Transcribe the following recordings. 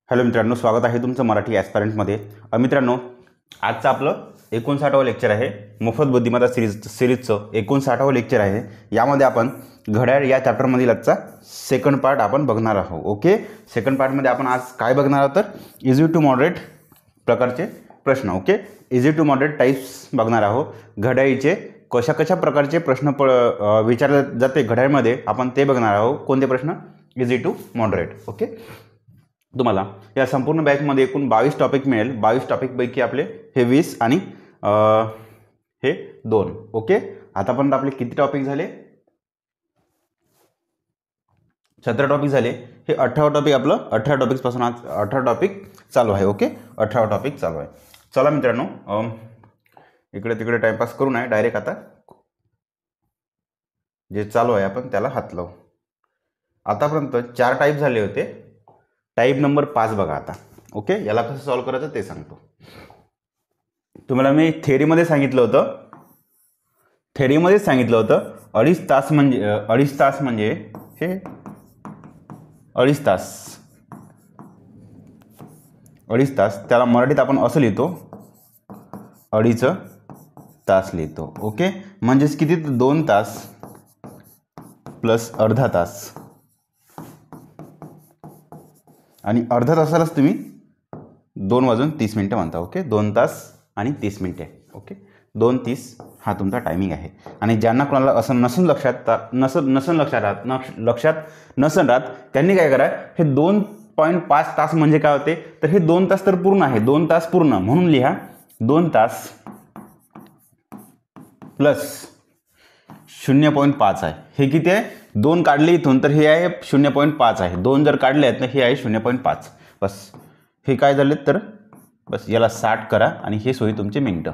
Hello मित्रांनो, स्वागत आहे तुमचं मराठी ॲस्पायरंटमध्ये. मित्रांनो, आजचं आपलं 59वं लेक्चर आहे. मोफत बुद्धिमत्ता सिरीजचं 59वं लेक्चर आहे. यामध्ये आपण घड्याळ या चॅप्टरमधील आजचा सेकंड पार्ट आपण बघणार आहोत. ओके, सेकंड पार्टमध्ये आपण आज काय बघणार आहोत तर इझी टू मॉडरेट प्रकारचे प्रश्न. Okay, easy to moderate types बघणार आहोत. घड्याळीचे कशा प्रकारचे प्रश्न विचारले जाते घड्याळमध्ये आपण ते बघणार आहोत. कोणते प्रश्न? Easy to moderate. ओके, तुम्हाला या संपूर्ण बॅचमध्ये एकूण 22 टॉपिक मिळेल. 22 टॉपिकपैकी आपले हे 20 आणि हे 2. ओके, आतापर्यंत आपले किती टॉपिक झाले? 17 टॉपिक झाले. हे 18 टॉपिक आपलं 18 टॉपिक्सपासून आज 18 टॉपिक चालू आहे. ओके, 18 टॉपिक चालू आहे. चला मित्रांनो, इकडे तिकडे टाईमपास करू नये, डायरेक्ट आता जे चालू आहे आपण त्याला हात लावू. आतापर्यंत 4 टाईप झाले होते. टाईप नंबर 5 बघा आता. ओके, याला कसं सॉल्व करायचं ते सांगतो. तुम्हाला मी थेअरीमध्ये सांगितलं होतं, अडीच तास म्हणजे हे अडीच तास त्याला मराठीत आपण असं लिहितो, अडीच तास लिहितो. ओके, म्हणजेच किती? 2 तास प्लस अर्धा तास. आणि अर्धा तासालाच तुम्ही 2:30 म्हणता. ओके, 2 तास आणि 30 मिनिटे. ओके, 2:30 हा तुमचा टायमिंग आहे. आणि ज्यांना कोणाला असं लक्षात नसन राहत त्यांनी काय करा, हे 2.5 तास म्हणजे काय होते तर हे 2 तास तर पूर्ण आहे. 2 तास पूर्ण म्हणून लिहा 2 तास प्लस 0.5 आहे. हे किती आहे? 2 काढले इथून तर हे आहे 0.5 आहे. 2 जर काढले आहेत ना हे आहे 0.5. बस हे काय झाले तर बस याला 60 करा आणि हे सोयी तुमचे मिनिटं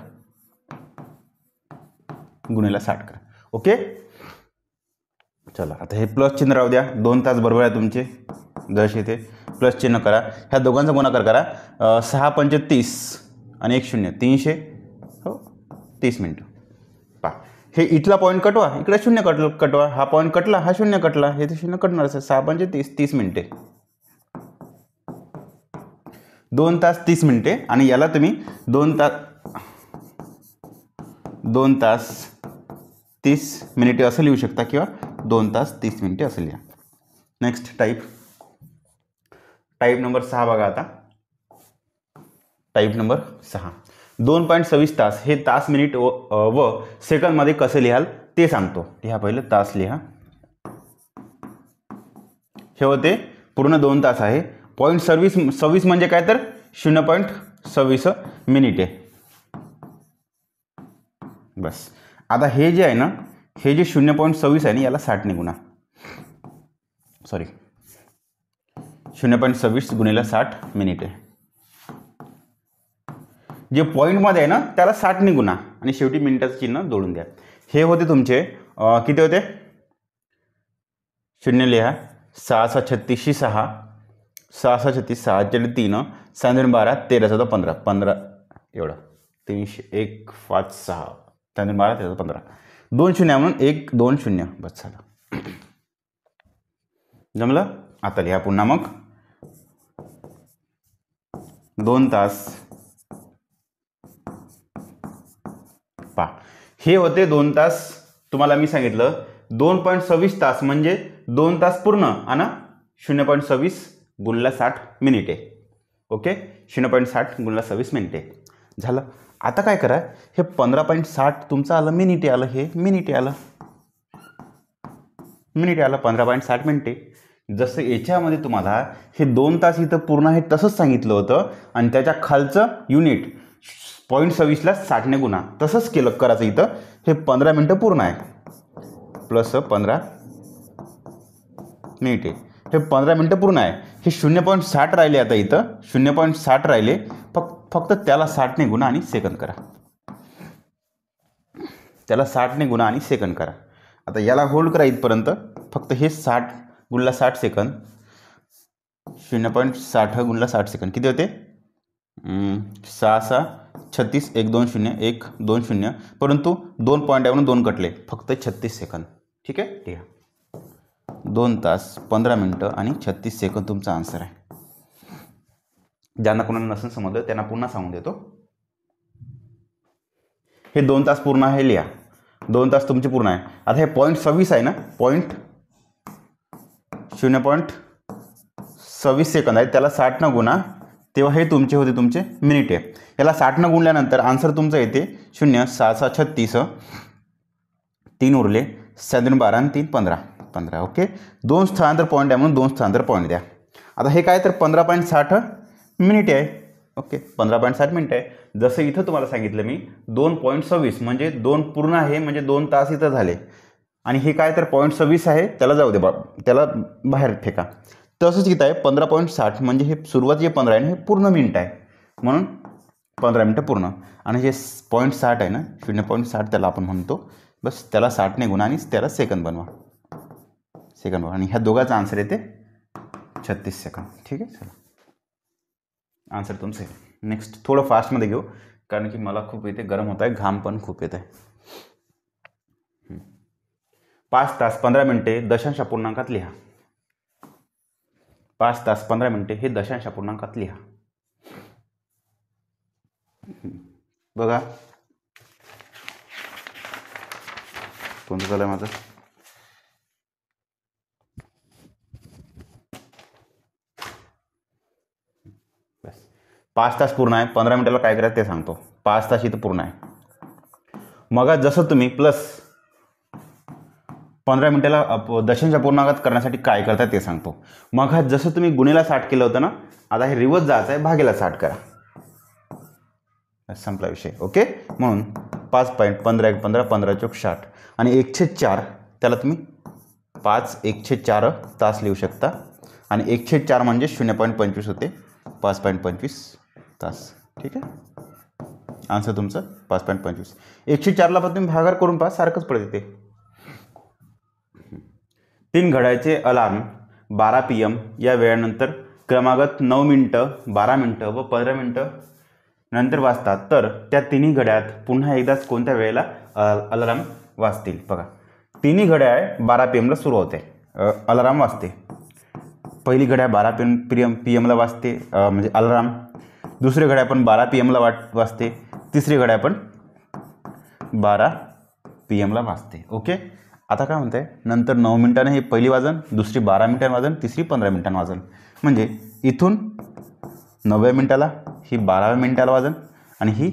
गुणिले 60 करा. ओके, चला आता हे प्लस चिन्ह राहू द्या. 2 तास बरोबर आहे तुमचे. जसे इथे प्लस चिन्ह करा. ह्या दोघांचा गुणाकार करा. 6 पंचे 30 आणि 1 0 330 मिनिटं. पहा, हे इथला पॉईंट कटवा, इकडे 0 कटवा. हा पॉईंट कटला, हा 0 कटला, हे तर 0 कटणारच आहे. 6 पंचे 30 मिनिटे. 2 तास 30 मिनिटे. आणि याला तुम्ही 2 तास 30 मिनिटे असं लिहू शकता किंवा 2 तास 30 मिनिटे असं लिहा. नेक्स्ट टाईप नंबर 6 बघा आता. टाईप नंबर 6, 2.26 तास हे तास, मिनिट व सेकंदमध्ये कसे लिहाल ते सांगतो. लिहा, पहिलं तास लिहा. हे होते पूर्ण 2 तास आहे. 0.26 म्हणजे काय तर 0.26 मिनिटे. बस आता हे जे आहे ना, हे जे 0.26 आहे ना याला 60 ने गुणा. 0.26 गुणिले 60 मिनिटे. जे पॉईंटमध्ये आहे ना त्याला 60 ने गुणा आणि शेवटी मिनिटाचं चिन्ह जोडून द्या. हे होते तुमचे किती होते? 0 लिहा. 6 36 6 6 36 6 3 7 12 13 14 15 15 एवढं 300 1 5 6 7 12 13 15 2 0 म्हणून 1 2 0. बस झालं, जमलं. आता लिहा पुन्हा मग 2 तास. पहा, हे होते 2 तास. तुम्हाला मी सांगितलं 2.26 तास म्हणजे 2 तास पूर्ण आणि 0.26 गुणिले 60 मिनिटे. ओके, 0.60 गुणिले 26 मिनिटे झालं. आता काय करा, हे 15.60 तुमचं आलं मिनिटे आलं. हे मिनिटे आलं 15.60 मिनिटे. जसं याच्यामध्ये तुम्हाला हे 2 तास इथं पूर्ण आहे तसंच सांगितलं होतं आणि त्याच्या खालचं युनिट 0.26ला 60 ने गुणा तसंच करायचं. इथं हे 15 मिनिटं पूर्ण आहे प्लस 15 मिनिटे. हे 15 मिनिटं पूर्ण आहे. हे 0.60 राहिले. आता इथं 0.60 राहिले. फक्त त्याला 60 ने गुणा आणि सेकंद करा. आता याला होल्ड करा इथपर्यंत. फक्त हे 60 गुणिले 60 सेकंद. 0.60 गुणिले 60 सेकंद किती होते? 6 6 36 1 2 0 1 2 0. परंतु 2 पॉईंट आहे म्हणून 2 कटले. फक्त 36 सेकंद. ठीक आहे, ठीक आहे. 2 तास 15 मिनिटं आणि 36 सेकंद तुमचा आन्सर आहे. ज्यांना कोणाला नसेल समजलं त्यांना पुन्हा सांगून देतो. हे 2 तास पूर्ण आहे लिहा. 2 तास तुमचे पूर्ण आहे. आता हे 0.26 आहे ना, 0.26 सेकंद आहे, त्याला 60 न गुणा, तेव्हा हे तुमचे होते तुमचे मिनिट आहे. याला 60 न गुणल्यानंतर आन्सर तुमचं येते 0, 6, 6, 36, 3 उरले, 7, 12 आणि 3, 15, 15. ओके, 2 स्थानांतर पॉईंट आहे म्हणून 2 स्थानांतर पॉईंट द्या. आता हे काय तर 15.60 मिनिट आहे. ओके, 15.60 मिनिट आहे. जसं इथं तुम्हाला सांगितलं मी 2.26 म्हणजे 2 पूर्ण आहे, म्हणजे 2 तास इथं झाले. आणि हे काय तर 0.26 आहे, त्याला जाऊ दे, त्याला बाहेर फेका. तसंच इथं आहे 15.60 म्हणजे हे सुरुवात जे 15 आहे हे पूर्ण मिनिट आहे, म्हणून 15 मिनटं पूर्ण. आणि जे 0.60 आहे ना, 0.60 त्याला आपण म्हणतो, बस त्याला 60 ने गुणा आणि त्याला सेकंद बनवा, आणि ह्या दोघांचा आन्सर येते 36 सेकंद. ठीक आहे, चला आन्सर तुमचं आहे. नेक्स्ट थोडं फास्टमध्ये घेऊ, कारण की मला खूप इथे गरम होत आहे, घाम पण खूप येत आहे. 5 तास 15 मिनिटे दशांश अपूर्णांकात लिहा. 5 तास 15 मिनिटे हे दशांश अपूर्णांकात लिहा. बघा कोणतं झालं माझं. बस 5 तास पूर्ण आहे. 15 मिनिटाला काय करायचं ते सांगतो. 5 तास इथं पूर्ण आहे. मग जसं तुम्ही प्लस 15 मिनिटाला दशांश अपूर्णांकात करण्यासाठी काय करता ते सांगतो. मग जसं तुम्ही गुणेला 60 केलं होतं ना, आता हे रिवर्स जायचं आहे, भागेला 60 करा, संपला विषय. ओके, म्हणून 5.15 1 15 15 चौक 60 आणि 1/4 त्याला तुम्ही 5 1/4 तास लिहू शकता. आणि 1/4 म्हणजे 0.25 होते, 5.25 तास. ठीक आहे, आन्सर तुमचं 5.25. 1/4ला पण तुम्ही भागाकार करून पहा, सारखंच पडते ते. 3 घड्याळाचे अलार्म 12 PM या वेळानंतर क्रमागत 9 मिनटं 12 मिनटं व 15 मिनटं नंतर वाजतात, तर त्या तिन्ही घड्याळात पुन्हा एकदाच कोणत्या वेळेला अलार्म वाजतील. बघा, तिन्ही घड्याळ 12 PM सुरू होते, अलार्म वाजते. पहिली घड्याळ 12 PM वाजते, म्हणजे अलार्म. दुसरी घड्याळ पण 12 PM वाजते. तिसरी घड्याळ पण 12 PM वाजते. ओके, आता काय म्हणत आहे, नंतर 9 मिनिटांनी हे पहिली वाजन, दुसरी 12 मिनिटांनी वाजन, तिसरी 15 मिनिटांनी वाजन. म्हणजे इथून 9व्या मिनिटाला ही 12व्या मिनिटाला वाजन आणि ही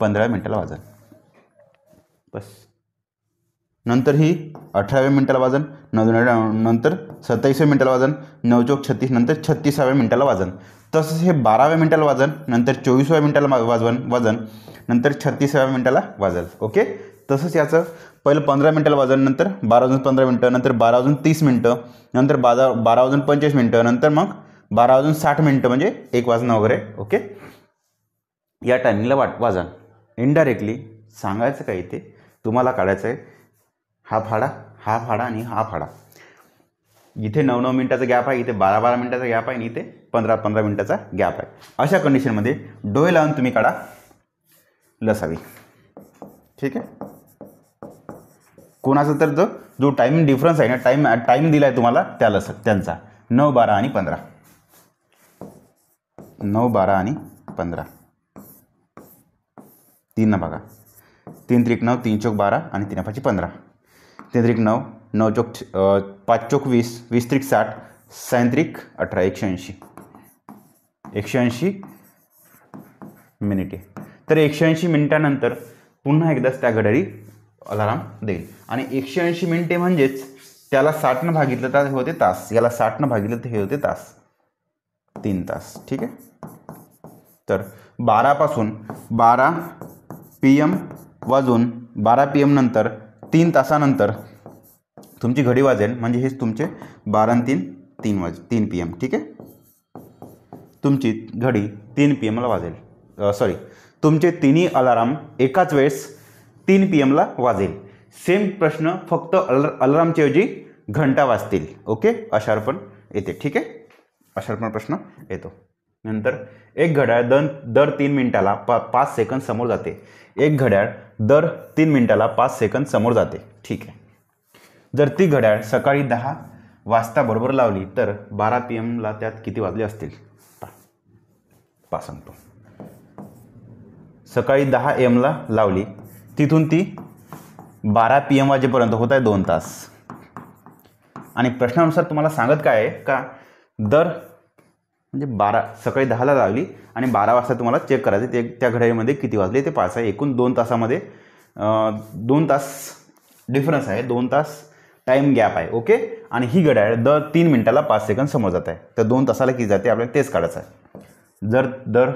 15व्या मिनिटाला वाजन. बस, नंतर ही 18व्या मिनिटाला वाजन, नंतर 27व्या मिनिटाला वाजन, 9 चौक 36, नंतर 36व्या मिनिटाला वाजन. तसंच हे 12व्या मिनिटाला वाजन, नंतर 24व्या मिनिटाला वाजन, नंतर 36व्या मिनिटाला वाजल. ओके, तसंच याचं पहिलं 15 मिनिटाला वाजन, नंतर 12 वाजून 15 मिनटं, नंतर 12 वाजून 30 मिनटं, नंतर 12 वाजून 25 मिनटं, नंतर मग 12 वाजून 60 मिनटं, म्हणजे 1 वाजणं वगैरे. ओके, या टायमिंगला वाजन. इनडायरेक्टली सांगायचं काय, इथे तुम्हाला काढायचं आहे हा फाडा, हा फाडा आणि हा फाडा. इथे 9 मिनिटाचा गॅप आहे, इथे 12 मिनिटाचा गॅप आहे आणि इथे 15 मिनिटाचा गॅप आहे. अशा कंडिशनमध्ये डोळे लावून तुम्ही काढा लसावी. ठीक आहे, कोणाचा तर जो टायमिंग डिफरन्स आहे ना, टाईम दिला आहे तुम्हाला त्याला त्यांचा 9, 12 आणि 15. 9, 12 आणि 15 3 ना बघा, 3 त्रिक 9, 3 चौक 12 आणि 3 5 15, 3 त्रिक 9, 9 चौक 5 चौक 20, 20 त्रिक 60, 6 त्रिक 18, 180 मिनिटे. तर 180 मिनिटानंतर पुन्हा एकदाच त्या घड्याळी अलार्म देईल. आणि 180 मिनिटे म्हणजेच त्याला 60 भागितलं तर हे होते तास, याला 60 भागितलं तर हे होते तास, 3 तास. ठीक आहे, तर 12 पासून 12 PM वाजून 12 PM नंतर 3 तासानंतर तुमची घडी वाजेल, म्हणजे हेच तुमचे 12 आणि 3 PM. ठीक आहे, तुमची घडी 3 PM वाजेल. तुमचे तिन्ही अलार्म एकाच वेळेस 3 PM वाजेल. सेम प्रश्न, फक्त अलार्मच्या ऐवजी घंटा वाजतील. ओके, अशावर पण येते. ठीक आहे, अशावर पण प्रश्न येतो. नंतर एक घड्याळ दर 3 मिनिटाला 5 सेकंद समोर जाते. एक घड्याळ दर 3 मिनिटाला 5 सेकंद समोर जाते. ठीक आहे, जर ती घड्याळ सकाळी 10 वाजता बरोबर लावली तर 12 PM त्यात किती वाजले असतील? सांगतो. सकाळी 10 AM ला लावली, तिथून ती 12 PM वाजेपर्यंत होत आहे 2 तास. आणि प्रश्नानुसार तुम्हाला सांगत काय आहे का दर म्हणजे सकाळी 10ला लावली आणि 12 वाजता तुम्हाला चेक करायचं ते त्या घड्याळीमध्ये किती वाजले ते पाहायचं आहे. एकूण 2 तासामध्ये 2 तास डिफरन्स आहे, 2 तास टाईम गॅप आहे. ओके. आणि ही घड्याळ दर 3 मिनिटाला 5 सेकंद समोर जात आहे. तर 2 तासाला किती जाते आपल्याला तेच काढायचं आहे. जर दर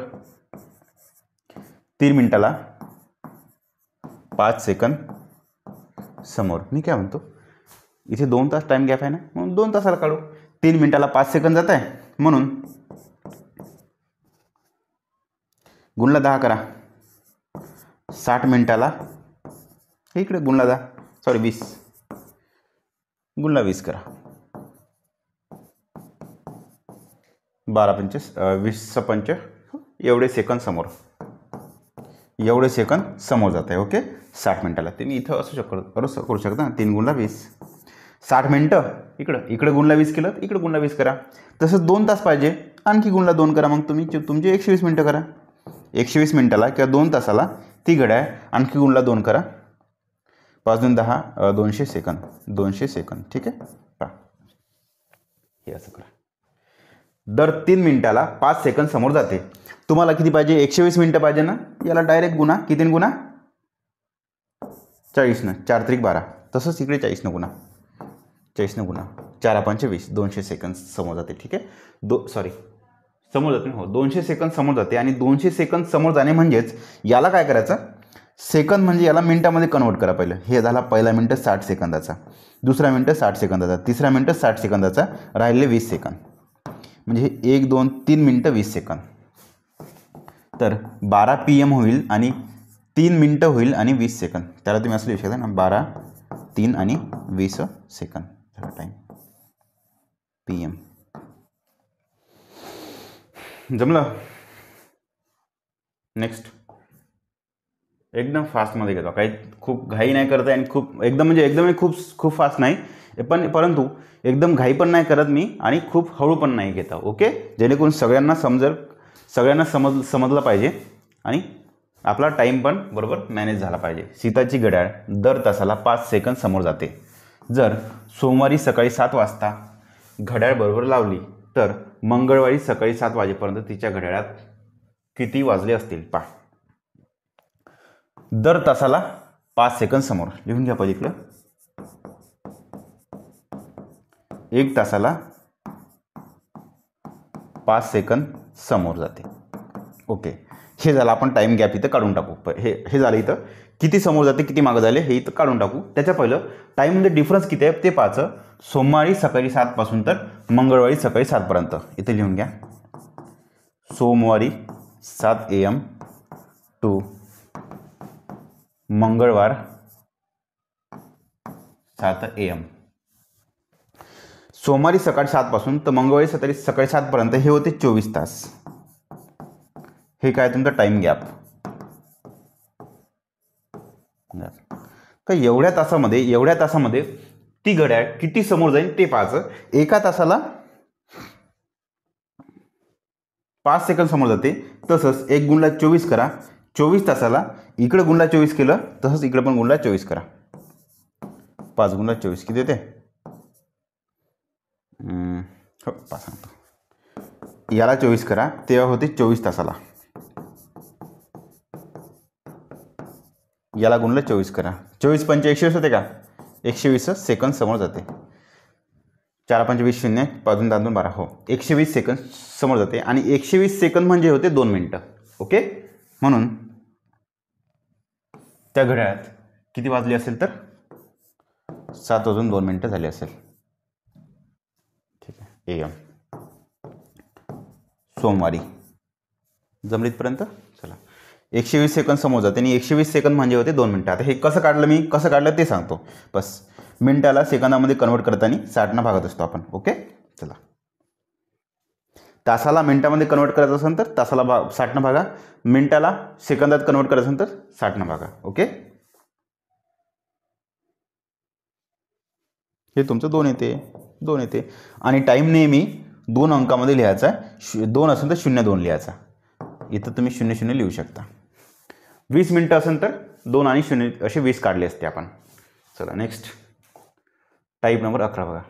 3 मिनिटाला 5 सेकंद समोर, मी काय म्हणतो इथे 2 तास टाईम गॅप आहे ना, म्हणून 2 तासाला काढू. 3 मिनिटाला 5 सेकंद जात आहे म्हणून गुणला 10 करा. 60 मिनिटाला इकडे गुणला 10 सॉरी 20 गुणला 20 करा. 12 पंचेस 20 पंच एवढे सेकंद समोर जात आहे. ओके. 60 मिनिटाला तुम्ही इथं असू करू शकता 3 गुणला 20 60 मिनिटं इकडं गुणला 20 केलं, इकडे गुणला 20 करा. तसंच 2 तास पाहिजे, आणखी गुणला 2 करा. मग तुमचे 120 मिनिटं करा. 120 मिनिटाला किंवा 2 तासाला ती घड्याळ आणखी गुणला 2 करा. 5 2 10 200 सेकंद. ठीक आहे. पहा हे असं करा. दर 3 मिनिटाला 5 सेकंद समोर जाते. तुम्हाला किती पाहिजे? 120 मिनिटं पाहिजे ना. याला डायरेक्ट गुणा. कितीने गुणा? 40 4 त्रिक 12. तसंच इकडे 40 गुणा 4 5 20 200 सेकंद समोर जाते. ठीक आहे. समोर जाते. हो 200 सेकंद समोर जाते. आणि 200 सेकंद समोर जाणे म्हणजेच याला काय करायचं, सेकंद म्हणजे याला मिनिटामध्ये कन्वर्ट करा. पहिलं हे झाला पहिला मिनिट 60 सेकंदाचा, दुसरा मिनिट 60 सेकंदाचा, तिसरा मिनिट 60 सेकंदाचा, राहिले 20 सेकंद. म्हणजे 1 2 3 मिनिटं 20 सेकंद. तर 12 PM होईल आणि 3 मिनिटं होईल आणि 20 सेकंद. त्याला तुम्ही असं लिहू शकता ना 12 3 आणि 20 सेकंद झाला टाईम PM. जमलं. नेक्स्ट एकदम फास्टमध्ये घेतो. काही खूप घाई नाही करत आहे आणि खूप एकदम खूप फास्ट नाही, परंतु एकदम घाई पण नाही करत मी आणि खूप हळू पण नाही घेता. ओके. जेणेकरून सगळ्यांना समजलं पाहिजे आणि आपला टाईम पण बरोबर मॅनेज झाला पाहिजे. सीताची घड्याळ दर तासाला 5 सेकंद समोर जाते. जर सोमवारी सकाळी 7 वाजता घड्याळ बरोबर लावली तर मंगळवारी सकाळी 7 वाजेपर्यंत तिच्या घड्याळात किती वाजले असतील पहा. दर तासाला 5 सेकंद समोर लिहून घ्या पाहिजे इकडं. 1 तासाला 5 सेकंद समोर जाते. ओके. हे झालं. आपण टाईम गॅप इथं काढून टाकू. हे झालं. इथं किती समोर जाते किती मागं झाले हे इथं काढून टाकू. त्याच्या पहिलं टाईममध्ये डिफरन्स किती आहे ते पाहायचं. सोमवारी सकाळी 7 पासून तर मंगळवारी सकाळी 7 पर्यंत इथे लिहून घ्या. सोमवारी 7 AM टू मंगळवार 7 AM. सोमवारी सकाळी 7 पासून तर मंगळवारी सकाळी 7 पर्यंत हे होते 24 तास. हे काय तुमचं टाईम गॅप. का एवढ्या तासामध्ये ती घड्याळ किती समोर जाईल ते पाहायचं. एका तासाला 5 सेकंद समोर जाते. तसंच 1 गुणला 24 करा. 24 तासाला इकडे गुणला 24 केलं तसंच इकडे पण गुणला 24 करा. 5 गुणला 24 किती येते? हो सांगतो. याला 24 करा तेव्हा होते 24 तासाला. याला गुणलं 24 करा. 24 पंच 120 होते का? 120 सेकंद समोर जाते. 4 5 20 0 5 2 10 2 12. हो 120 सेकंद समोर जाते. आणि 120 सेकंद म्हणजे होते 2 मिनिटं. ओके. म्हणून त्या घड्याळात किती वाजले असेल तर 7 वाजून 2 मिनिटं झाली असेल. ठीक आहे. AM सोमवारी जमलीतपर्यंत चला. 120 सेकंद समोर जाते आणि 120 सेकंद म्हणजे होते 2 मिनिटं. आता हे कसं काढलं ते सांगतो. बस मिनिटाला सेकंदामध्ये कन्वर्ट करताना 60 भागत असतो आपण. ओके. चला. तासाला मिनिटामध्ये कन्वर्ट करायचं असेल तर तासाला 60 भागा. मिनिटाला सेकंदात कन्वर्ट करायचं असेल तर 60 भागा. ओके. हे तुमचं 2 येते. आणि टाईम नेहमी 2 अंकामध्ये लिहायचा. 2 असेल तर 02 लिहायचा. इथं तुम्ही 0 लिहू शकता. 20 मिनटं असेल तर 2 आणि 0 असे 20 काढले असते आपण. चला नेक्स्ट टाईप नंबर 11 बघा.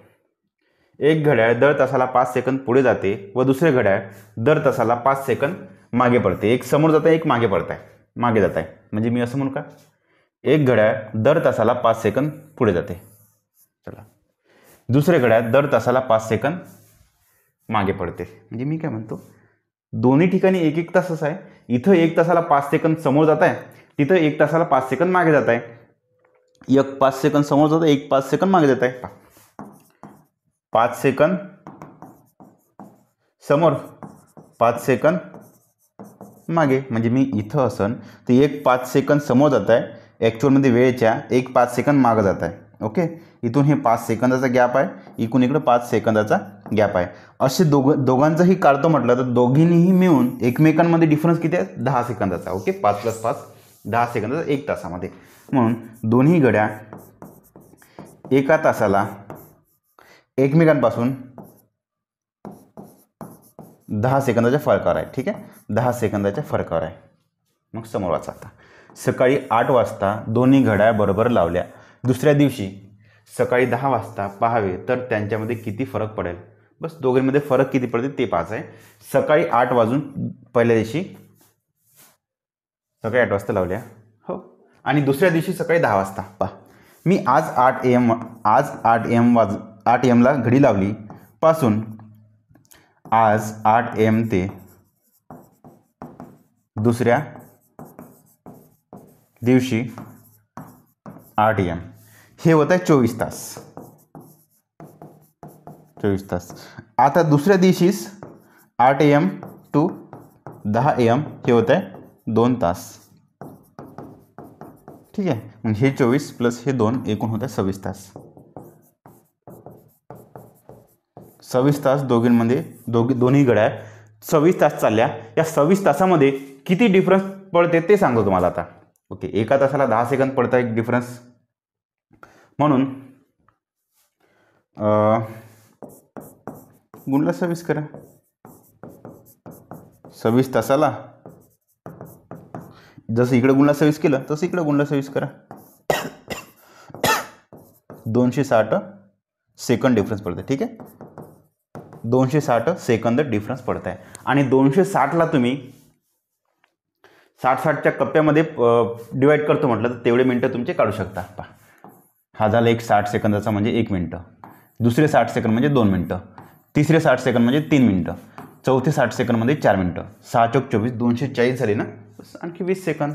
एक घड्याळ दर तासाला 5 सेकंद पुढे जाते व दुसरे घड्याळ दर तासाला 5 सेकंद मागे पडते. एक समोर जात आहे, एक मागे पडत आहे, मागे जात आहे. म्हणजे मी असं म्हणू का, एक घड्याळ दर तासाला 5 सेकंद पुढे जाते. चला, दुसरे घड्याळ दर तासाला 5 सेकंद मागे पडते. म्हणजे मी काय म्हणतो, दोन्ही ठिकाणी 1-1 तासच आहे. इथं 1 तासाला 5 सेकंद समोर जात आहे, तिथं 1 तासाला 5 सेकंद मागे जात आहे. एक 5 सेकंद समोर जात आहे, 1 5 सेकंद मागे जात आहे. 5 सेकंद समोर, 5 सेकंद मागे. म्हणजे मी इथं असन तर 1 5 सेकंद समोर जात आहे, ॲक्च्युअलमध्ये वेळेच्या 1 5 सेकंद मागं जात आहे. ओके, इथून हे 5 सेकंदाचा गॅप आहे, इकडून इकडं 5 सेकंदाचा गॅप आहे. असे दोघांचंही काढतो म्हटलं तर दोघींनीही मिळून एकमेकांमध्ये डिफरन्स किती आहे, 10 सेकंदाचा. ओके, 5 + 5 10 सेकंदाचा 1 तासामध्ये. म्हणून दोन्ही घड्याळ एका तासाला एकमेकांपासून 10 सेकंदाच्या फरकावर आहे. ठीक आहे, 10 सेकंदाच्या फरकावर आहे. मग समोर वाचा आता. सकाळी 8 वाजता दोन्ही घड्याळ बरोबर लावल्या. दुसऱ्या दिवशी सकाळी 10 वाजता पाहावे तर त्यांच्यामध्ये किती फरक पडेल. बस दोघांमध्ये फरक किती पडते ते पाहायचं आहे. सकाळी 8 वाजून पहिल्या दिवशी सकाळी 8 वाजता लावल्या, हो, आणि दुसऱ्या दिवशी सकाळी 10 वाजता. पहा, मी आज 8 AM ला घडी लावली पासून आज 8 AM ते दुसऱ्या दिवशी 8 AM हे होत आहे 24 तास. 24 तास. आता दुसऱ्या दिवशीच 8 AM to 10 AM हे होत आहे 2 तास. ठीक आहे, मग हे 24 प्लस हे 2 एकूण होत आहे 26 तास. 26 तास दोघींमध्ये दोन्ही घड्याळ 26 तास चालल्या. या 26 तासामध्ये किती डिफरन्स पडते ते सांगतो तुम्हाला आता. ओके, एका तासाला 10 सेकंद पडतं एक डिफरन्स. म्हणून गुणला 26 करा. 26 तासाला जसं इकडे गुणला 26 केलं तसं इकडे गुणला 26 करा. 260 सेकंद डिफरन्स पडते. ठीक आहे, 260 सेकंद डिफरन्स पडत आहे. आणि 260ला तुम्ही 60-60च्या कप्प्यामध्ये डिवाईड करतो म्हटलं तर तेवढे मिनटं तुमचे काढू शकता. पहा, हा झाला एक 60 सेकंदाचा म्हणजे 1 मिनटं, दुसरे 60 सेकंद म्हणजे 2 मिनटं, तिसरे 60 सेकंद म्हणजे 3 मिनटं, चौथे 60 सेकंद म्हणजे 4 मिनटं. 6 × 4 = 24, 240 झाले ना. आणखी 20 सेकंद,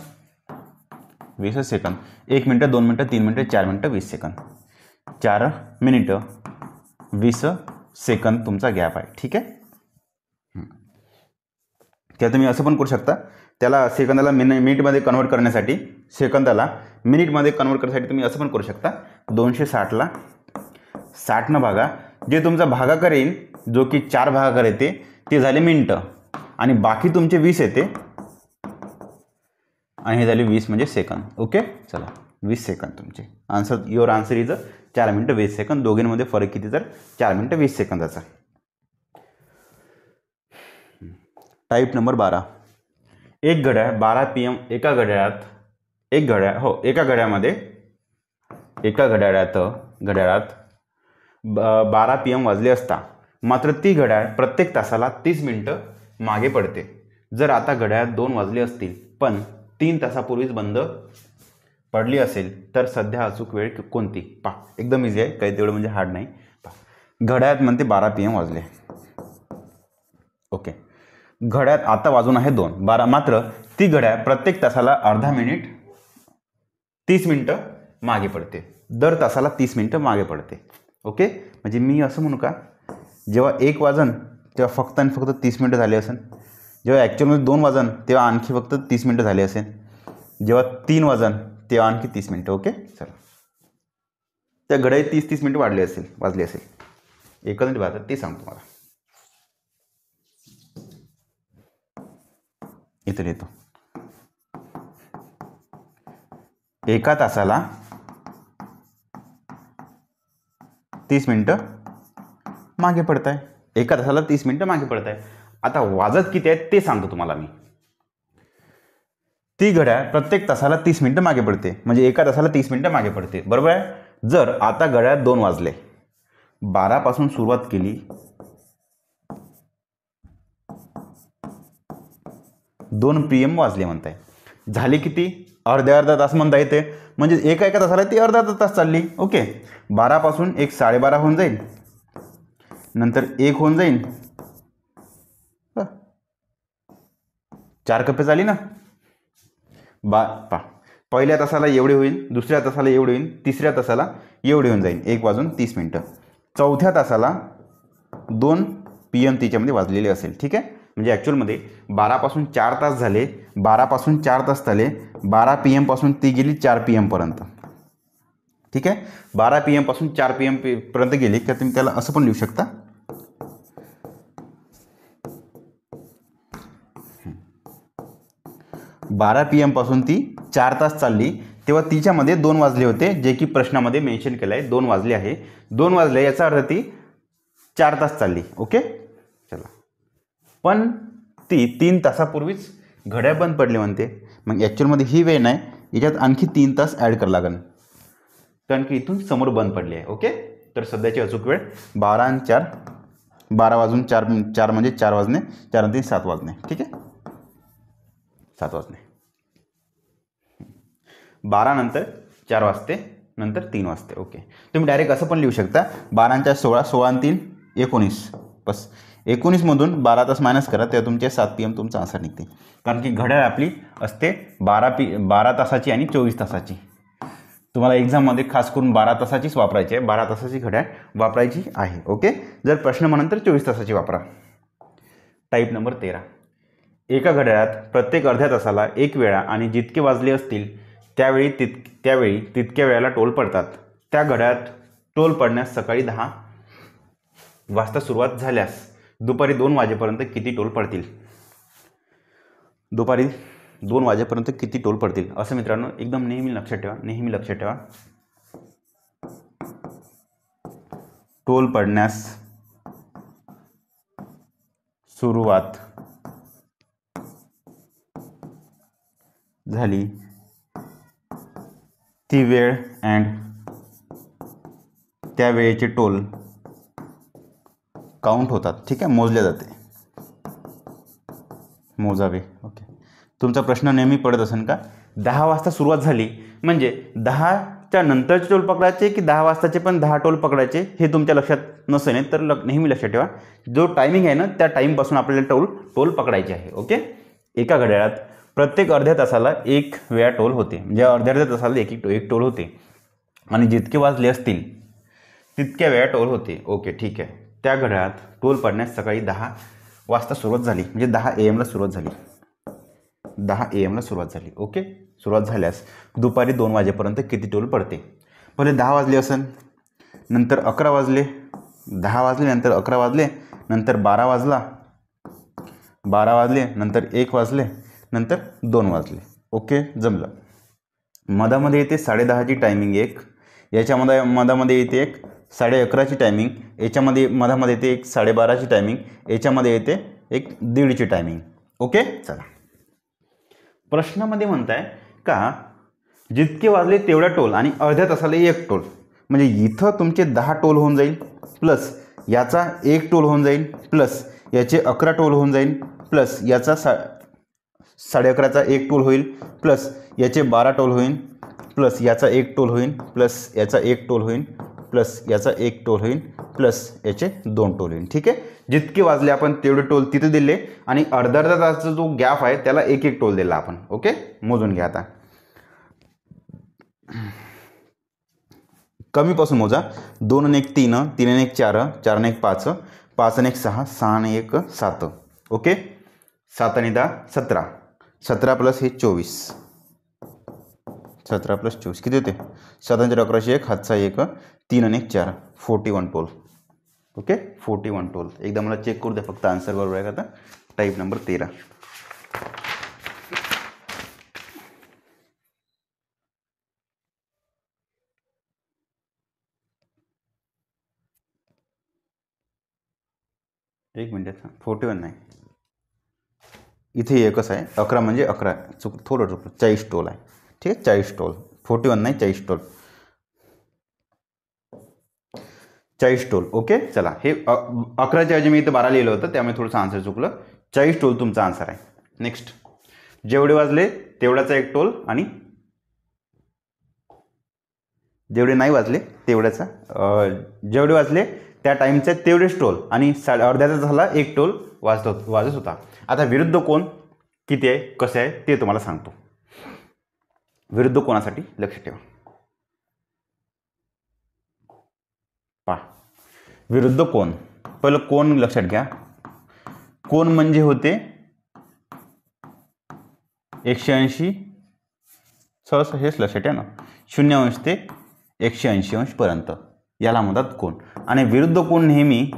20 सेकंद. 1 मिनटं, 2 मिनटं, 3 मिनटं, 4 मिनटं, 20 सेकंद. 4 मिनिटं 20 सेकंद तुमचा गॅप आहे. ठीक आहे, त्या तुम्ही असं पण करू शकता. त्याला सेकंदाला मिनिटमध्ये कन्वर्ट करण्यासाठी, सेकंदाला मिनिटमध्ये कन्वर्ट करण्यासाठी तुम्ही असं पण करू शकता. 260ला 60 भागा, जे तुमचा भागाकार येईल जो की 4 भागाकार येते ते झाले मिनटं, आणि बाकी तुमचे 20 येते, आणि हे झाले 20 म्हणजे सेकंद. ओके, चला 20 सेकंद तुमचे आन्सर. युअर आन्सर इज 4 मिनटं 20 सेकंद. दोघींमध्ये फरक किती, तर 4 मिनटं 20 सेकंदाचा. Type number 12. एक घड्याळ 12 PM एका घड्याळात एका घड्याळात 12 PM वाजले असता मात्र ती घड्याळ प्रत्येक तासाला 30 मिनटं मागे पडते. जर आता घड्याळात 2 वाजले असतील पण 3 तासापूर्वीच बंद पडली असेल तर सध्या अचूक वेळ कोणती. पहा, एकदम इझी आहे, काही तेवढं म्हणजे हार्ड नाही. घड्याळात म्हणते 12 PM वाजले. ओके, घड्याळात आता वाजून आहे 2:12, मात्र ती घड्याळ प्रत्येक तासाला अर्धा मिनिट 30 मिनटं मागे पडते. दर तासाला 30 मिनटं मागे पडते. ओके, म्हणजे मी असं म्हणू का, जेव्हा 1 वाजन तेव्हा फक्त आणि फक्त 30 मिनटं झाले असेल, जेव्हा ॲक्च्युअलमध्ये 2 वाजन तेव्हा आणखी फक्त 30 मिनटं झाले असेल, जेव्हा 3 वाजन तेव्हा आणखी 30 मिनटं. ओके, चला, त्या घड्याळी 30-30 मिनटं वाजली असेल. एकंदरीत बात ते सांगतो मला. इथे येतो. एका तासाला 30 मिनटं मागे पडत आहे. एका तासाला 30 मिनटं मागे पडत आहे. आता वाजत किती आहेत ते सांगतो तुम्हाला मी. ती घड्याळ प्रत्येक तासाला 30 मिनिटं मागे पडते, म्हणजे एका तासाला 30 मिनिटं मागे पडते, बरोबर आहे. जर आता घड्याळ 2 वाजले, 12 पासून सुरुवात केली, 2 PM वाजले म्हणताय, झाली किती, अर्धा तास म्हणता येते, म्हणजे एका तासाला ती अर्धा तास चालली. ओके, 12 पासून एक 12:30 होऊन जाईल, नंतर 1 होऊन जाईल, 4 कप्पे झाली ना. पहिल्या तासाला एवढे होईल, दुसऱ्या तासाला एवढे होईल, तिसऱ्या तासाला एवढे होऊन जाईल, 1 वाजून 30 मिनिटं. चौथ्या तासाला 2 PM तिच्यामध्ये वाजलेले असेल. ठीक आहे, म्हणजे ॲक्च्युअलमध्ये 12 पासून 4 तास झाले, 12 पासून 4 तास झाले, 12 PM पासून ती गेली 4 PM पर्यंत. ठीक आहे, 12 PM पासून 4 PM पर्यंत गेली का तुम्ही त्याला असं पण लिहू शकता, 12 PM पासून ती 4 तास चालली, तेव्हा तिच्यामध्ये 2 वाजले होते, जे की प्रश्नामध्ये मेन्शन केलं आहे, 2 वाजले आहे. 2 वाजले याचा अर्थ ती 4 तास चालली. ओके, चला. पण ती 3 तासापूर्वीच घड्याळ बंद पडली म्हणते, मग ॲक्च्युअलमध्ये ही वेळ नाही, याच्यात आणखी 3 तास ॲड करावं लागेल, कारण की इथून समोर बंद पडली आहे. ओके, तर सध्याची अचूक वेळ 12 आणि 4, 12 वाजून 4 म्हणजे 4 वाजणे, 4 आणि 3 7 वाजणे. ठीक आहे, 7 वाजणे, 12 नंतर 4 वाजते, नंतर 3 वाजते. ओके, तुम्ही डायरेक्ट असं पण लिहू शकता, 12 आणि 4 16, 16 आणि 3 19, बस 19मधून 12 तास मायनस करा, तेव्हा तुमचे 7 PM तुमचा आन्सर निघते, कारण की घड्याळ आपली असते 12 तासाची आणि 24 तासाची. तुम्हाला एक्झाममध्ये खास करून 12 तासाचीच वापरायची आहे, 12 तासाची घड्याळ वापरायची आहे. ओके, जर प्रश्न म्हणून तर 24 तासाची वापरा. टाईप नंबर 13, एका घड्याळात प्रत्येक अर्ध्या तासाला 1 वेळा आणि जितके वाजले असतील त्यावेळी तितक्या वेळेला टोल पडतात. त्या घड्याळात टोल पडण्यास सकाळी 10 वाजता सुरुवात झाल्यास दुपारी 2 वाजेपर्यंत किती टोल पडतील. दुपारी 2 वाजेपर्यंत किती टोल पडतील, असं मित्रांनो एकदम नेहमी लक्षात ठेवा. टोल पडण्यास सुरुवात झाली ती वेळ अँड त्या वेळेचे टोल काउंट होतात. ठीक आहे, मोजले जाते, मोजावे. ओके, तुमचा प्रश्न नेहमी पडत असेल का, 10 वाजता सुरुवात झाली म्हणजे 10च्या नंतरचे टोल पकडायचे की 10 वाजताचे पण 10 टोल पकडायचे, हे तुमच्या लक्षात नसेल तर नेहमी लक्षात ठेवा, जो टायमिंग आहे ना त्या टाईमपासून आपल्याला टोल पकडायचे आहे. ओके, एका घड्याळात प्रत्येक अर्ध्या तासाला 1 वेळा टोल होते, म्हणजे अर्ध्या तासाला एक टोल होते, आणि जितके वाजले असतील तितक्या वेळा टोल होते. ओके, ठीक आहे, त्या घड्याळात टोल पडण्यास सकाळी 10 वाजता सुरुवात झाली, म्हणजे 10 AM ला सुरुवात झाली, 10 AM ला सुरुवात झाली. ओके, सुरुवात झाल्यास दुपारी 2 वाजेपर्यंत किती टोल पडते. पहिले 10 वाजले असेल, नंतर 11 वाजले, 10 वाजले नंतर 11 वाजले, नंतर 12 वाजला, 12 वाजले, नंतर 1 वाजले, नंतर 2 वाजले. ओके, जमलं. मधामध्ये येते 10:30ची टायमिंग एक, याच्यामध्ये मधामध्ये येते एक 11:30ची टायमिंग, याच्यामध्ये मधामध्ये येते एक 12:30ची टायमिंग, याच्यामध्ये येते एक 1:30ची टायमिंग. ओके, चला. प्रश्नामध्ये म्हणताय का जितके वाजले तेवढा टोल आणि अर्ध्या तासाला 1 टोल, म्हणजे इथं तुमचे 10 टोल होऊन जाईल, प्लस याचा 1 टोल होऊन जाईल, प्लस याचे 11 टोल होऊन जाईल, प्लस याचा 11:30चा 1 टोल होईल, प्लस याचे 12 टोल होईल, प्लस याचा 1 टोल होईल, प्लस याचा 1 टोल होईल, प्लस याचा 1 टोल होईल, प्लस याचे 2 टोल होईल. ठीक आहे, जितके वाजले आपण तेवढे टोल तिथे दिले, आणि अर्धा तासाचा जो गॅप आहे त्याला 1 टोल दिला आपण. ओके, मोजून घ्या आता. कमीपासून मोजा, 2 आणि 1 3, 3 आणि 1 4, 4 आणि 1 5, 5 आणि 1 6, 6 आणि 1 7. ओके, 7 आणि 10 17, 17 प्लस हे 24, 17 प्लस 24 किती होते, 7 आणि 4 11, हातचा 1, 3 आणि 1 4, 41 टोल. Okay, 41 toll. एकदा मला चेक करू द्या फक्त आन्सर बरोबर आहे का. आता टाईप नंबर 13. एक मिनिट, 41 नाही, इथे एकच आहे, 11 म्हणजे 11, थोडं चुकलं, 40 टोल आहे. ठीक आहे, 40 टोल, 41 नाही, 40 टोल, 40 टोल. ओके, चला, हे 11च्या ऐवजी मी इथं 12 लिहिलं होतं, त्यामुळे थोडंसं आन्सर चुकलं. 40 टोल तुमचा आन्सर आहे. नेक्स्ट, जेवढे वाजले तेवढ्याचा एक टोल आणि जेवढे नाही वाजले तेवढ्याचा, जेवढे वाजले त्या टाईमचे तेवढेच टोल आणि अर्ध्याचा झाला एक टोल वाजत होता. आता विरुद्ध कोण किती आहे, कसे आहे ते तुम्हाला सांगतो. विरुद्ध कोणासाठी लक्ष ठेवा. पहा, विरुद्ध कोण, पहिलं कोण लक्षात घ्या. कोण म्हणजे होते 180, सहसा हेच लक्षात ठेवा ना, 0 अंश ते 180 अंश पर्यंत, याला म्हणतात कोण. आणि विरुद्ध कोण नेहमी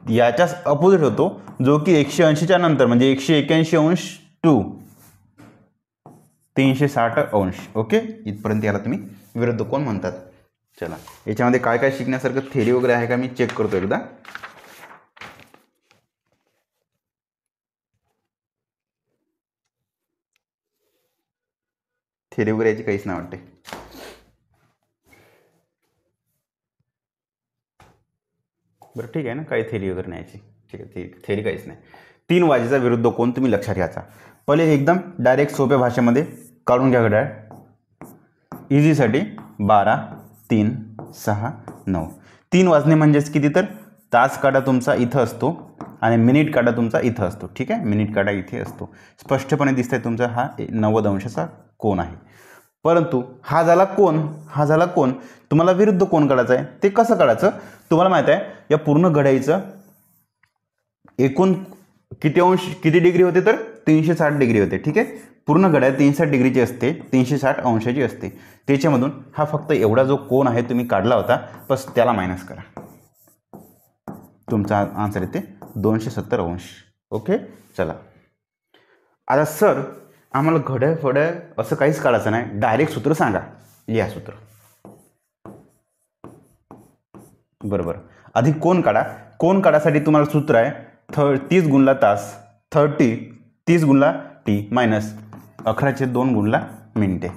याच्याच अपोजिट होतो, जो की 180च्या नंतर, म्हणजे 181 अंश टू 360 अंश. ओके, इथपर्यंत याला तुम्ही विरुद्ध कोण म्हणतात. चला, याच्यामध्ये काय काय शिकण्यासारखं थेरी वगैरे आहे का मी चेक करतो एकदा. थेरी वगैरे याची काहीच नाही वाटते. बरं, ठीक आहे ना, काही थेरी वगैरे नाही याची. ठीक आहे, थेरी काहीच नाही. 3 वाजेचा विरुद्ध कोण तुम्ही लक्षात घ्यायचा. पहिले एकदम डायरेक्ट सोप्या भाषेमध्ये काढून घ्या घड्याळ. इझीसाठी 12, 3, 6, 9. 3 वाजणे म्हणजेच किती, तर तास काटा तुमचा इथं असतो आणि मिनिट काटा तुमचा इथं असतो. ठीक आहे, मिनिट काटा इथे असतो. स्पष्टपणे दिसतंय तुमचा हा 90 अंशाचा कोण आहे. परंतु हा झाला कोण, तुम्हाला विरुद्ध कोण काढायचा आहे. ते कसं काढायचं तुम्हाला माहित आहे. या पूर्ण घड्याळीचं एकूण किती अंश, किती डिग्री होते, तर 360 डिग्री होते. ठीक आहे, पूर्ण घड्याळ 360 डिग्रीची असते, 360 अंशाची असते. त्याच्यामधून हा फक्त एवढा जो कोण आहे तुम्ही काढला होता, बस त्याला मायनस करा, तुमचा आन्सर येते 270 अंश. ओके, चला. आता सर आम्हाला घड्याळ फड्याळ असं काहीच काढायचं नाही, डायरेक्ट सूत्र सांगा. लिहा सूत्र. बरोबर, आधी कोण काढा. कोण काढासाठी तुम्हाला सूत्र आहे 30 गुणला तास, 30 गुणला टी मायनस 11/2 गुणला मिनिटे.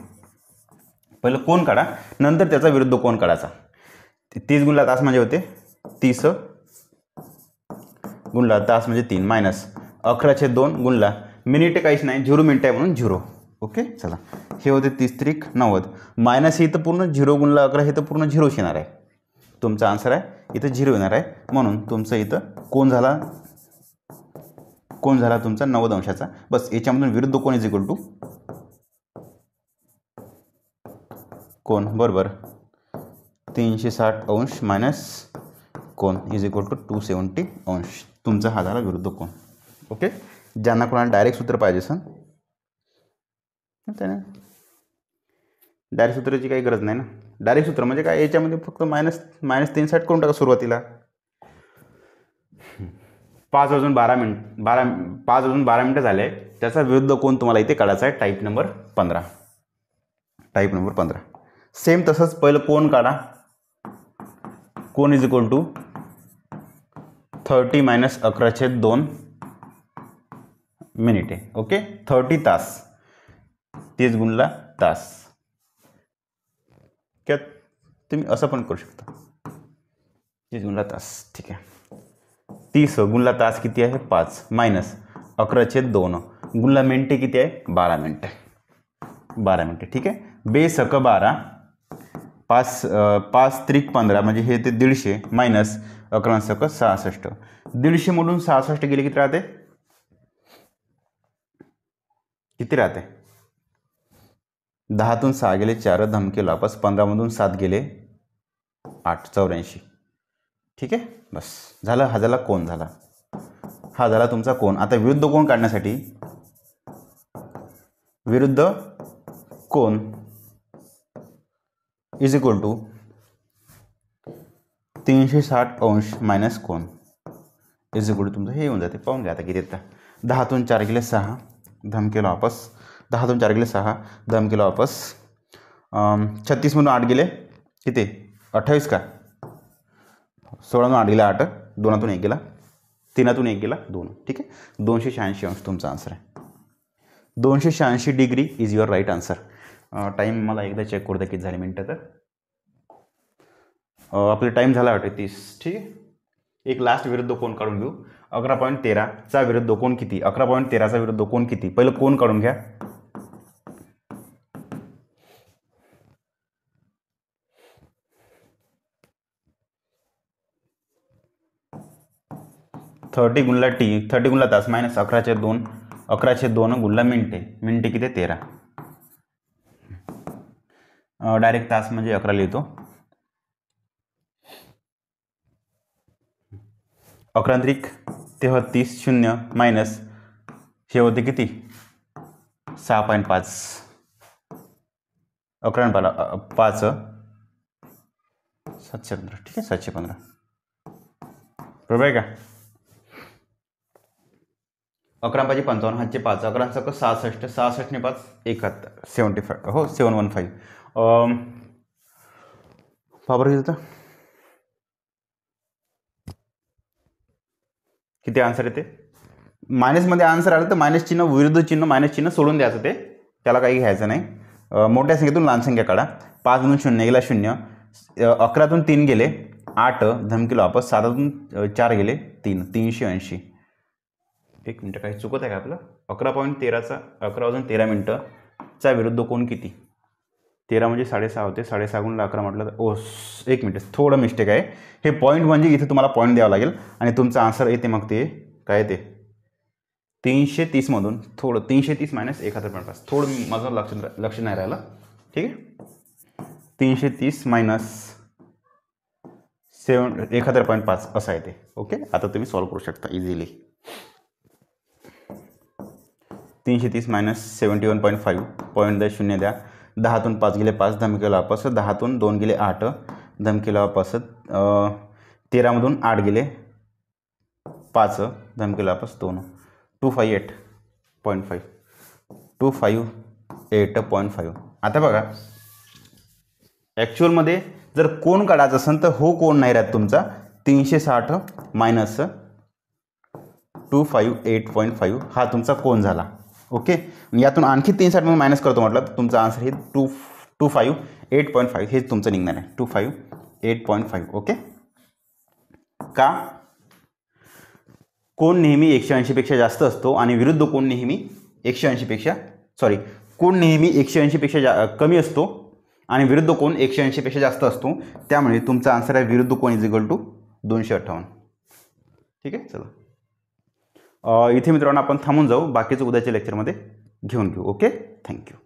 पहिलं कोण काढा, नंतर त्याचा विरुद्ध कोण काढायचा. 30 गुणला तास म्हणजे होते 30 गुणला तास म्हणजे 3 मायनस 11/2 गुणला मिनिटे काहीच नाही, 0 मिनिट आहे म्हणून 0. ओके, चला, हे होते 30 त्रिक 90 मायनस हे तर पूर्ण 0 गुणला 11 हे तर पूर्ण 0 येणार आहे. तुमचा आन्सर आहे इथं 0 येणार आहे. म्हणून तुमचं इथं कोण झाला तुमचा 90 अंशाचा. बस याच्यामधून विरुद्ध कोण इज इक्वल टू कोण, बरोबर 360 अंश मायनस कोण इज इक्वल टू 270 अंश. तुमचा हा झाला विरुद्ध कोण. ओके, ज्यांना कोणाला डायरेक्ट सूत्र पाहिजे सर त्याने डायरेक्ट सूत्राची काही गरज नाही ना. डायरेक्ट सूत्र म्हणजे काय, याच्यामध्ये फक्त मायनस 360 करून टाका सुरुवातीला. 5 वाजून 12 मिनिटं झाले. त्याचा विरुद्ध कोण तुम्हाला इथे काढायचा आहे, टाईप नंबर 15. सेम तसंच पहिलं कोण काढा. कोण इज इक्वल टू 30 मायनस 11/2 मिनिटे. ओके, 30 तास, 30 गुणला तास. क्या तुम्ही असं पण करू शकता, 30 गुणला तास. ठीक आहे, 30 गुणला तास किती आहे 5 मायनस 11/2 गुणला मिनिटे किती आहे 12 मिनिटे. 12 मिनिटे. ठीक आहे, बेसक 12, 5 त्रिक 15 म्हणजे हे ते 150 मायनस 11 सक 66. 150 मधून 66 गेले किती राहते, 10तून 6 गेले 4, धमके वापस 15 मधून 7 गेले 8, 84. ठीक आहे, बस झालं. हा झाला कोण झाला, हा झाला तुमचा कोण. आता विरुद्ध कोण काढण्यासाठी विरुद्ध कोण इज इक्वल टू 360 अंश मायनस कोण इज इक्वल टू तुमचं हे येऊन जाते. पाहून घ्या आता किती येतं. 10तून 4 गेले 6, धमकेला वापस 10तून 4 गेले 6, धमकेला वापस 36 मधून 8 गेले किती 28 का, 16 मधून 8 गेले 8, 2तून 1 गेला 3तून 1 गेला 2. ठीक आहे, 286 अंश तुमचा आन्सर आहे. 286 degree is your right answer. Time मला एकदा चेक करू द्या किती झाले मिनटं. तर आपले टाईम झाला वाटते 30. ठीक आहे, एक लास्ट विरुद्ध कोण काढून घेऊ. 11.13चा विरुद्ध कोण किती. 11.13चा विरुद्ध कोण किती. पहिलं कोण काढून घ्या. थर्टी गुणला टी, 30 गुणला तास मायनस 11/2, 11/2 गुणला मिनटे. मिनटे किती 13. डायरेक्ट तास म्हणजे 11 लिहितो. 11×33 0 मायनस हे होते किती 6.5. 11/5 715. ठीक आहे, 715 बरोबर आहे का. 11×5 = 55, 5 11 66, 66 ने 5 71, 75. हो 715. बाबर किती किती आन्सर येते. मायनसमध्ये आन्सर आलं तर मायनस चिन्ह विरुद्ध चिन्ह मायनस चिन्ह सोडून द्यायचं, ते त्याला काही घ्यायचं नाही. मोठ्या संख्येतून लहान संख्या काढा. 5 मधून 0 गेला 0, 11तून 3 गेले 8, धमकीला वापस 7तून 4 गेले 3, 380. एक मिनटं काही चुकत आहे का आपलं. 11.13चा 11 वाजून 13 चा विरुद्ध कोण किती. 13 म्हणजे 6.5 होते. 6.5 गुणिले 11 म्हटलं तर ओ एक मिनिट थोडं मिस्टेक आहे. हे पॉईंट म्हणजे इथे तुम्हाला पॉईंट द्यावा लागेल आणि तुमचं आन्सर येते. मग ते काय ते 330 मधून थोडं 330 मायनस 71.5 थोडं माझं लक्ष नाही राहिलं. ठीक आहे, 330 मायनस 71.5 असं आहे ते. ओके, आता तुम्ही सॉल्व्ह करू शकता इझिली. 330 मायनस 71.5 पॉईंट द्या 0 द्या. 10तून 5 गेले 5, धमकीला वापस 10तून 2 गेले 8, धमकीला वापस 13मधून 8 गेले 5, धमकीला वापस 2, 258.5 258.5. आता बघा ॲक्च्युअलमध्ये जर कोण काढायचं असेल तर हो कोण नाही राहत तुमचा. 360 मायनस 258.5 हा तुमचा कोण झाला. ओके, यातून आणखी 360 मायनस करतो म्हटलं तर तुमचा आन्सर हे 258.5 हेच तुमचं निघणार आहे. 258.5. ओके, का कोण नेहमी 180 पेक्षा जास्त असतो आणि विरुद्ध कोण नेहमी 180 पेक्षा कोण नेहमी 180 पेक्षा कमी असतो आणि विरुद्ध कोण 180 पेक्षा जास्त असतो. त्यामुळे तुमचा आन्सर आहे विरुद्ध कोण इज इक्वल टू 258. ठीक आहे, चला इथे मित्रांनो आपण थांबून जाऊ. बाकीचं उद्याच्या लेक्चरमध्ये घेऊन घेऊ. Okay, thank you.